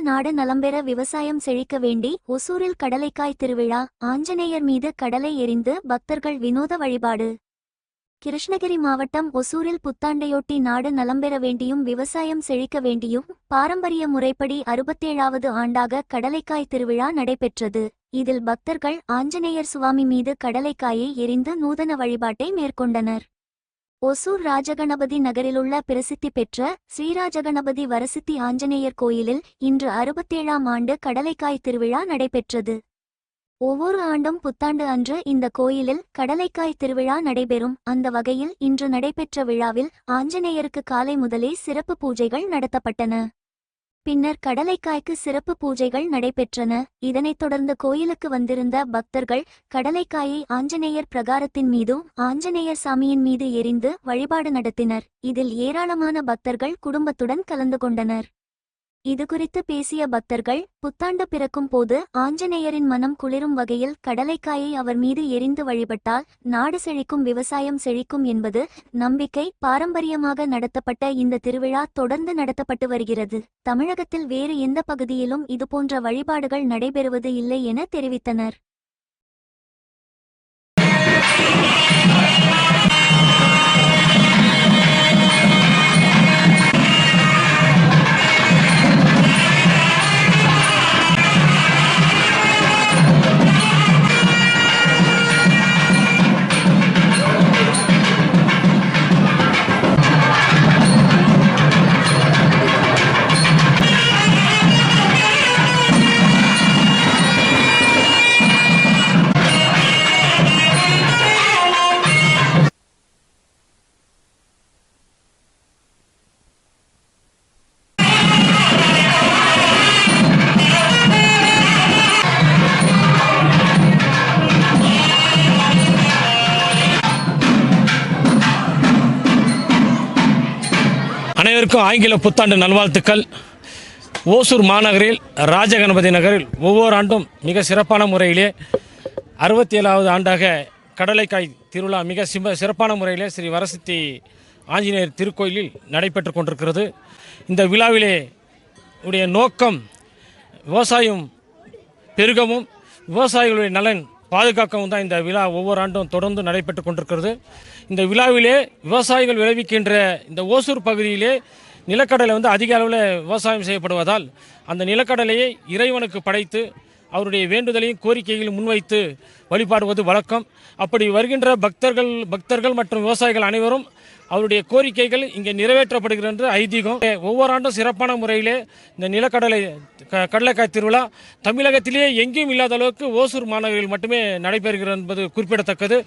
நாடு நலம்பெற விவசாயம் செழிக்க வேண்டி ஒசூரில் கடலைக்காய் திருவிழா. ஆஞ்சநேயர் மீது கடலை எறிந்து பக்தர்கள் வினோத வழிபாடு. கிருஷ்ணகிரி மாவட்டம் ஒசூரில் புத்தாண்டையொட்டி நாடு நலம்பெற வேண்டியும் விவசாயம் செழிக்க வேண்டியும் பாரம்பரிய முறைப்படி 67வது ஆண்டாக கடலைக்காய் திருவிழா நடைபெற்றது. இதில் பக்தர்கள் ஆஞ்சநேயர் சுவாமி மீது கடலைக்காயை எறிந்து நூதன வழிபாட்டை மேற்கொண்டனர். ஒசூர் ராஜகணபதி நகரிலுள்ள பிரசித்தி பெற்ற ஸ்ரீராஜகணபதி வரசித்தி ஆஞ்சநேயர் கோயிலில் இன்று 67ஆம் ஆண்டு கடலைக்காய் திருவிழா நடைபெற்றது. ஒவ்வொரு ஆண்டும் புத்தாண்டு அன்று இந்த கோயிலில் கடலைக்காய் திருவிழா நடைபெறும். அந்த வகையில் இன்று நடைபெற்ற விழாவில் ஆஞ்சநேயருக்கு காலை முதலே சிறப்பு பூஜைகள் நடத்தப்பட்டன. பின்னர் கடலைக்காய்க்கு சிறப்பு பூஜைகள் நடைபெற்றன. இதனைத் தொடர்ந்து கோயிலுக்கு வந்திருந்த பக்தர்கள் கடலைக்காயை ஆஞ்சநேயர் பிரகாரத்தின் மீதும் ஆஞ்சநேயர் சாமியின் மீது எறிந்து வழிபாடு நடத்தினர். இதில் ஏராளமான பக்தர்கள் குடும்பத்துடன் கலந்து கொண்டனர். இதுகுறித்து பேசிய பக்தர்கள், புத்தாண்டு பிறக்கும் போது ஆஞ்சநேயரின் மனம் குளிரும் வகையில் கடலைக்காயை அவர் மீது எறிந்து வழிபட்டால் நாடு செழிக்கும், விவசாயம் செழிக்கும் என்பது நம்பிக்கை. பாரம்பரியமாக நடத்தப்பட்ட இந்த திருவிழா தொடர்ந்து நடத்தப்பட்டு வருகிறது. தமிழகத்தில் வேறு எந்த பகுதியிலும் இதுபோன்ற வழிபாடுகள் நடைபெறுவது இல்லை என தெரிவித்தனர். அனைவருக்கும் ஆங்கில புத்தாண்டு நல்வாழ்த்துக்கள். ஓசூர் மாநகரில் ராஜகணபதி நகரில் ஒவ்வொரு ஆண்டும் மிக சிறப்பான முறையிலே 67வது ஆண்டாக கடலைக்காய் திருவிழா மிக சிறப்பான முறையிலே ஸ்ரீ வரசித்தி ஆஞ்சநேயர் திருக்கோயிலில் நடைபெற்று கொண்டிருக்கிறது. இந்த விழாவிலே உடைய நோக்கம் விவசாயம் பெருகவும் விவசாயிகளுடைய நலன் பாதுகாக்கவும் தான் இந்த விழா ஒவ்வொரு ஆண்டும் தொடர்ந்து நடைபெற்று கொண்டிருக்கிறது. இந்த விழாவிலே விவசாயிகள் விளைவிக்கின்ற இந்த ஓசூர் பகுதியிலே நிலக்கடலை அதிக அளவில் விவசாயம் செய்யப்படுவதால் அந்த நிலக்கடலையை இறைவனுக்கு படைத்து அவருடைய வேண்டுதலையும் கோரிக்கைகளையும் முன்வைத்து வழிபாடுவது வழக்கம். அப்படி வருகின்ற பக்தர்கள் மற்றும் விவசாயிகள் அனைவரும் அவருடைய கோரிக்கைகள் இங்கே நிறைவேற்றப்படுகிறது என்று ஐதீகம். ஒவ்வொரு ஆண்டும் சிறப்பான முறையிலே இந்த கடலைக்காய் திருவிழா தமிழகத்திலேயே எங்கேயும் இல்லாத அளவுக்கு ஓசூர் மாநகரில் மட்டுமே நடைபெறுகிறது என்பது குறிப்பிடத்தக்கது.